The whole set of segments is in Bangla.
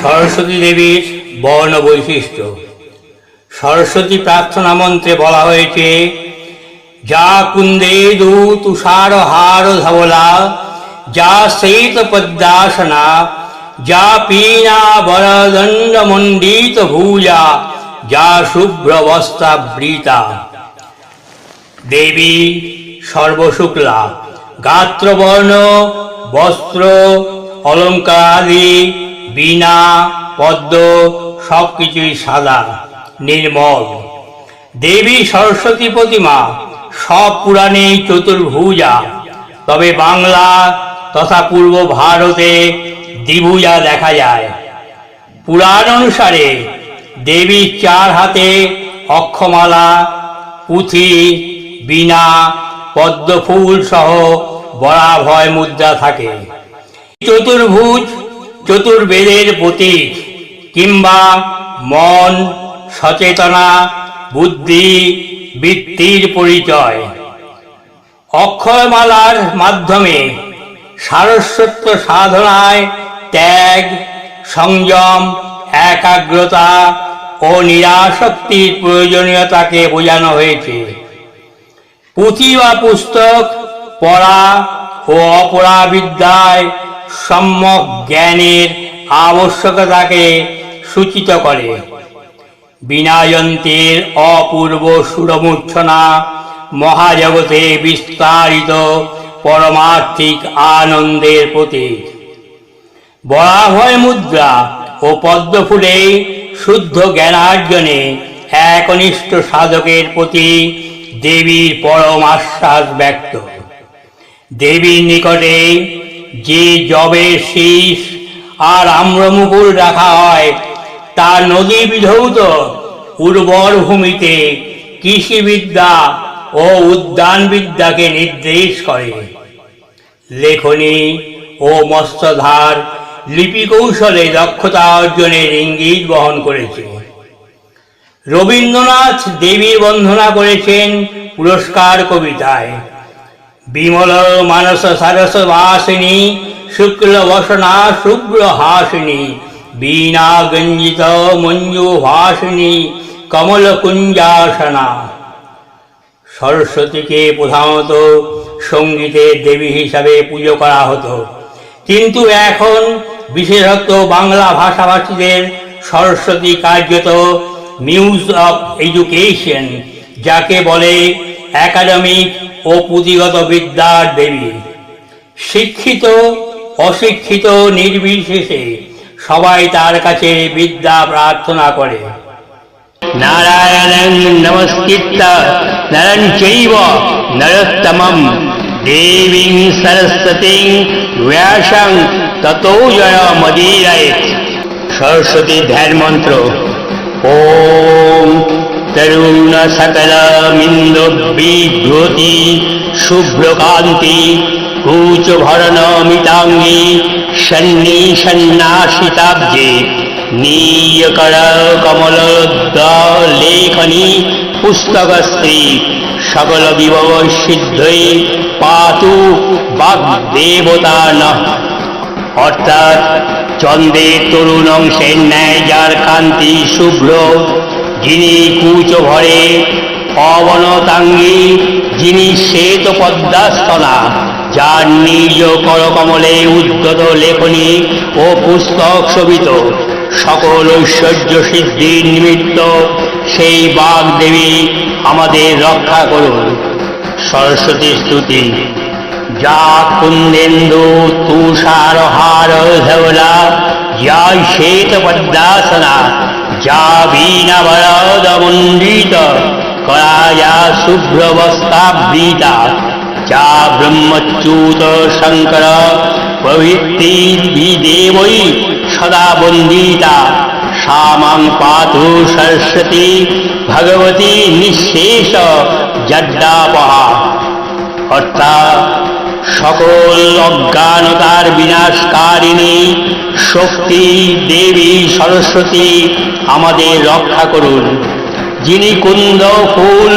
সরস্বতী দেবীর বর্ণ বৈশিষ্ট্য। সরস্বতী প্রার্থনা মন্ত্রে বলা হয়েছে, যা কুন্দে দু তুষার হার ধবলা, যা শ্বেত পদ্মাসনা, যা পীনা বরদণ্ড মণ্ডিত ভূজা, যা শুভ্র বস্ত্রাবৃতা। দেবী সর্বশুক্লা, গাত্রবর্ণ, বস্ত্র, অলঙ্কার আদি, বীণা, পদ্ম সবকিছুই সাদা নির্মল। দেবী সরস্বতী প্রতিমা সব পুরাণে চতুর্ভুজা, তবে বাংলা তথা পূর্ব ভারতে দ্বিভুজা দেখা যায়। পুরাণ অনুসারে দেবীর চার হাতে অক্ষমালা, পুঁথি, বীণা, পদ্মফুল সহ বরাভয় মুদ্রা থাকে। চতুর্ভুজ চতুর্বেদের প্রতীক কিংবা মন, সচেতনা, বুদ্ধি, বৃত্তির পরিচয়। অক্ষয়মালার মাধ্যমে সারস্বত সাধনায় ত্যাগ, সংযম, একাগ্রতা ও নিরাসক্তির প্রয়োজনীয়তাকে বোঝানো হয়েছে। পুঁথি বা পুস্তক পড়া ও অপরা বিদ্যায় সম্যক জ্ঞানের আবশ্যকতাকে সূচিত করে। বীণাযন্ত্রের অপূর্ব সুরমূর্ছনা মহাজগতে বিস্তারিত পরমার্থিক আনন্দের প্রতীক। বরাভয় মুদ্রা ও পদ্মফুলে শুদ্ধ জ্ঞানার্জনে একনিষ্ঠ সাধকের প্রতি দেবীর পরম আশ্বাস ব্যক্ত। দেবীর নিকটে যে জবের শীষ আর আম্রমুকুল রাখা হয়, তা নদী বিধৌত উর্বর ভূমিতে কৃষিবিদ্যা ও উদ্যানবিদ্যাকে নির্দেশ করে। লেখনী ও মৎস্যধার লিপি কৌশলে দক্ষতা অর্জনের ইঙ্গিত বহন করেছে। রবীন্দ্রনাথ দেবীর বন্দনা করেছেন পুরস্কার কবিতায়, বিমল মানস সারস বাসিনী, শুক্ল বসনা শুভ্র হাসিনী, বীণা গঞ্জিত মঞ্জু ভাসিনী, কমল কুঞ্জাসনা। সরস্বতীকে প্রধানত সঙ্গীতের দেবী হিসাবে পুজো করা হতো, কিন্তু এখন বিশেষত বাংলা ভাষাভাষীদের সরস্বতী কার্যত মিউজ অফ এডুকেশন, যাকে বলে একাডেমিক ও পুঁথিগত বিদ্যার দেবী। শিক্ষিত অশিক্ষিত নির্বিশেষে সবাই তার কাছে বিদ্যা প্রার্থনা করে। নারায়ণং নমস্কৃত্য নরং চৈব নরোত্তমং দেবীং সরস্বতীং ব্যাসং ততো জয়মুদীরয়েৎ। সরস্বতী ধ্যান মন্ত্র। ওম তরুণ সকলমিন্দুবিভ্রতি শুভ্রকান্তি কুচভরণ মিতাঙ্গী সন্নিসন্নাসিতাব্জে নীয়কর কমলোদ্দলেখনী পুস্তকস্ত্রী সকল বিভব সিদ্ধৈ পাতু বাগ্দেবতা নঃ। অর্থাৎ চন্দ্রের তরুণ অংশের ন্যায় যার কান্তি শুভ্র, যিনি কুচ ভরে অবনতাঙ্গী, যিনি শ্বেত পদ্মাস্তনা, যার নিজ করকমলে উদ্যত লেখনী ও পুস্তক শোভিত, সকল ঐশ্বর্য সিদ্ধির নিমিত্ত সেই বাগদেবী আমাদের রক্ষা করুন। সরস্বতী স্তুতি। যা কুন্দেন্দু তুষার হার ধবলা, যা শ্বেত পদ্মাসনা, যা বীণা বরদমণ্ডিত করা, যা শুভ্র বস্ত্রাবৃতা, যা ব্রহ্মচ্যুত শঙ্কর প্রভৃতি দেবৈ সদা বন্দিতা, সা মাং পাতু সরস্বতী ভগবতী নিঃশেষ জড্ডাপহা। অর্থাৎ সকল অজ্ঞানতার বিনাশকারিণী শক্তি দেবী সরস্বতী আমাদের রক্ষা করুন, যিনি কুন্দ ফুল,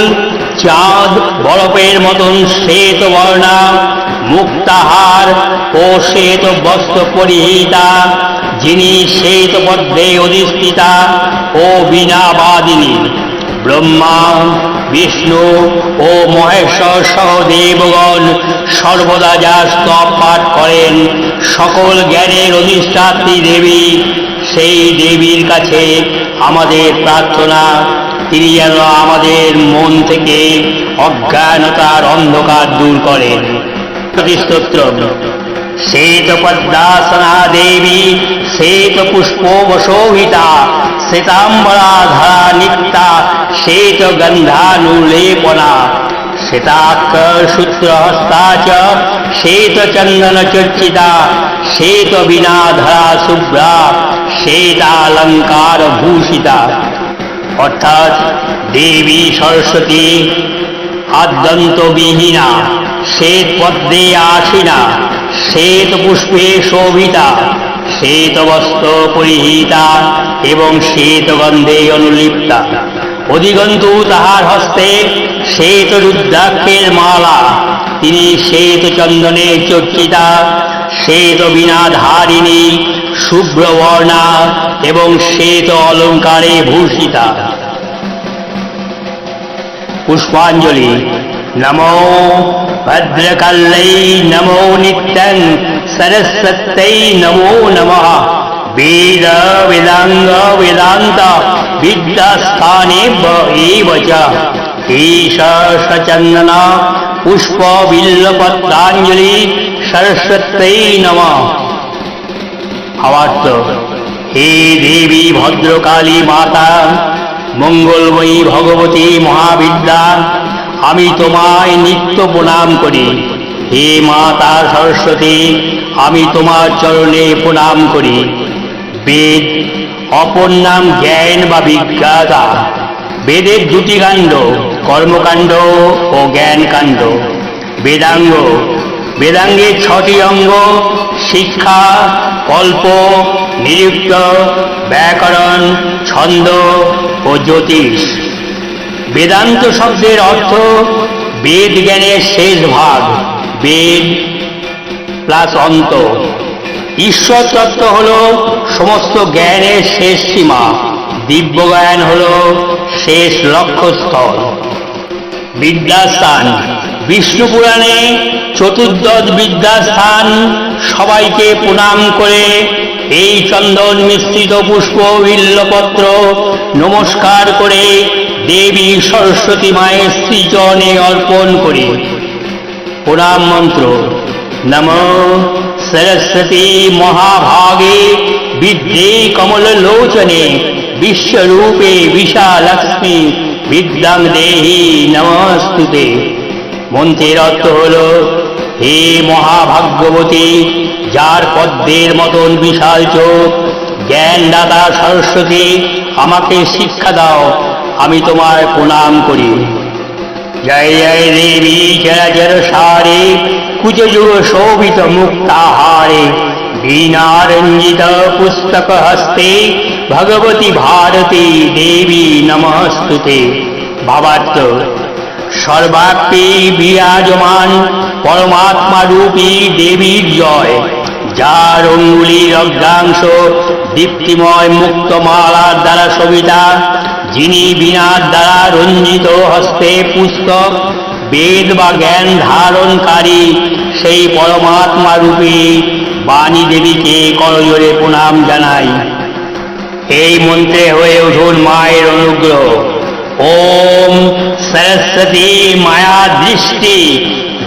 চাঁদ, বরফের মতন শ্বেত বর্ণা, মুক্তাহার ও শ্বেত বস্ত্র পরিহিতা, যিনি শ্বেত পদ্মে অধিষ্ঠিতা ও বীণাবাদিনী। ব্রহ্মা, বিষ্ণু ও মহেশ্বর সহ দেবগণ সর্বদা যার স্তব পাঠ করেন, সকল জ্ঞানের অধিষ্ঠাত্রী দেবী, সেই দেবীর কাছে আমাদের প্রার্থনা, তিনি যেন আমাদের মন থেকে অজ্ঞানতার অন্ধকার দূর করেন। স্তোত্র। শ্বেত পদ্মাসনা দেবী, শ্বেত পুষ্পোপশোভিতা, শ্বেতাম্বরাধরা নিত্যা, শ্বেত গন্ধানুলেপনা, শ্বেতাক্ষরসূত্রহস্তা চ শ্বেত চন্দন চর্চিতা, শ্বেত বীণাধরা শুভ্রা, শ্বেতালঙ্কার ভূষিতা। অর্থাৎ দেবী সরস্বতী আদ্যন্তবিহীনা, শ্বেত পদ্মে আসীনা, শ্বেত পুষ্পে শোভিতা, শ্বেত বস্ত্র পরিহিতা এবং শ্বেত গন্ধে অনুলিপ্তা। অধিগন্তু তাহার হস্তে শ্বেত রুদ্রাক্ষের মালা, তিনি শ্বেত চন্দনে চর্চিতা, শ্বেত বীণাধারিণী, শুভ্রবর্ণা এবং শ্বেত অলঙ্কারে ভূষিতা। পুষ্পাঞ্জলি। নমো ভদ্রকাল্যৈ নমো নিত্যং সরস্বত্যৈ নমো নমঃ। বেদ বেদাঙ্গ বেদান্ত বিদ্যাস্থানেভ্য এব চ এষ সচন্দন পুষ্প বিল্বপত্রাঞ্জলি সরস্বত্যৈ নমঃ। ভাবার্থ: হে দেবী ভদ্রকালী মাতা, মঙ্গলময়ী ভগবতী মহাবিদ্যা, আমি তোমায় নিত্য প্রণাম করি। হে মাতা সরস্বতী, আমি তোমার চরণে প্রণাম করি। বেদ অপর নাম জ্ঞান বা বিজ্ঞাতা। বেদের দুটি কাণ্ড, কর্মকাণ্ড ও জ্ঞানকাণ্ড। বেদাঙ্গ, বেদাঙ্গের 6টি অঙ্গ: শিক্ষা, কল্প, নিরুক্ত, ব্যাকরণ, ছন্দ ও জ্যোতিষ। বেদান্ত শব্দের অর্থ বেদ জ্ঞানের শেষ ভাগ, বেদ প্লাস অন্ত। ঈশ্বর তত্ত্ব হল সমস্ত জ্ঞানের শেষ সীমা, দিব্য জ্ঞান হল শেষ লক্ষ্যস্থল। বিদ্যাস্থান, বিষ্ণু পুরাণে চতুর্দশ বিদ্যাস্থান। সবাইকে প্রণাম করে এই চন্দন মিশ্রিত পুষ্প বিল্বপত্র নমস্কার করে দেবী সরস্বতী মায়ের শ্রীচরণে অর্পণ করি। প্রণাম মন্ত্র: নমো সরস্বতী মহাভাগে বিদ্যে কমললোচনে বিশ্বরূপে বিশালক্ষ্মী বিদ্যাং দেহি নমস্তুতে। মন্ত্রের অর্থ হল: হে মহাভাগ্যবতী, যার পদ্মের মতন বিশাল চোখ, জ্ঞানদাতা সরস্বতী, আমাকে শিক্ষা দাও, আমি তোমায় প্রণাম করি। জয় জয় দেবী চরাচর সারে, কুচযুগ শোভিত মুক্তাহারে, বীণারঞ্জিত পুস্তক হস্তে, ভগবতী ভারতী দেবী নমস্তুতে। ভাবার্থ: সর্বাত্মে বিরাজমান পরমাত্মা রূপী দেবীর জয়, যার অঙ্গুলির অগ্রাংশ দীপ্তিময় মুক্তমালার দ্বারা শোভিতা, যিনি বীণার দ্বারা রঞ্জিত হস্তে পুস্তক, বেদ বা জ্ঞান ধারণকারী, সেই পরমাত্মা রূপী বাণী দেবীকে করজোড়ে প্রণাম জানাই। এই মন্ত্রে হয়ে উঠুন মায়ের অনুগ্রহ। ওম সরস্বতী মায়া দৃষ্টি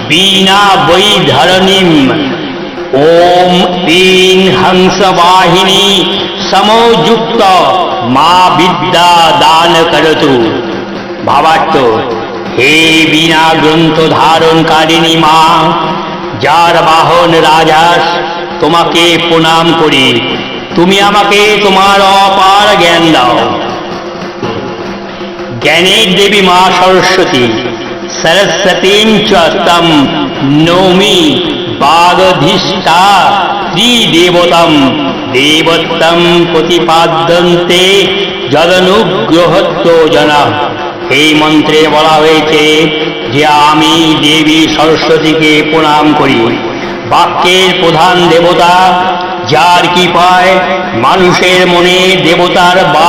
বীণা বৈধরণীম। ওম দীন হংসবাহিনী সমযুক্ত মা বিদ্যা দান করতু। ভাবার্থ: হে বীণা গ্রন্থ ধারণকারিণী মা, যার বাহন রাজহাঁস, তোমাকে প্রণাম করি, তুমি আমাকে তোমার অপার জ্ঞান দাও। জ্ঞানের দেবী মা সরস্বতী। সরস্বতীং চ তম নৌমি বাগধিষ্ঠা ত্রিদেবতম দেবত্বম প্রতিপাদ্যন্তে যদনুগ্রহত্ব জনা। এই মন্ত্রে বলা হয়েছে যে আমি দেবী সরস্বতীকে প্রণাম করি। বাক্যের প্রধান দেবতা, যার কৃপায় মানুষের মনে দেবতার বাস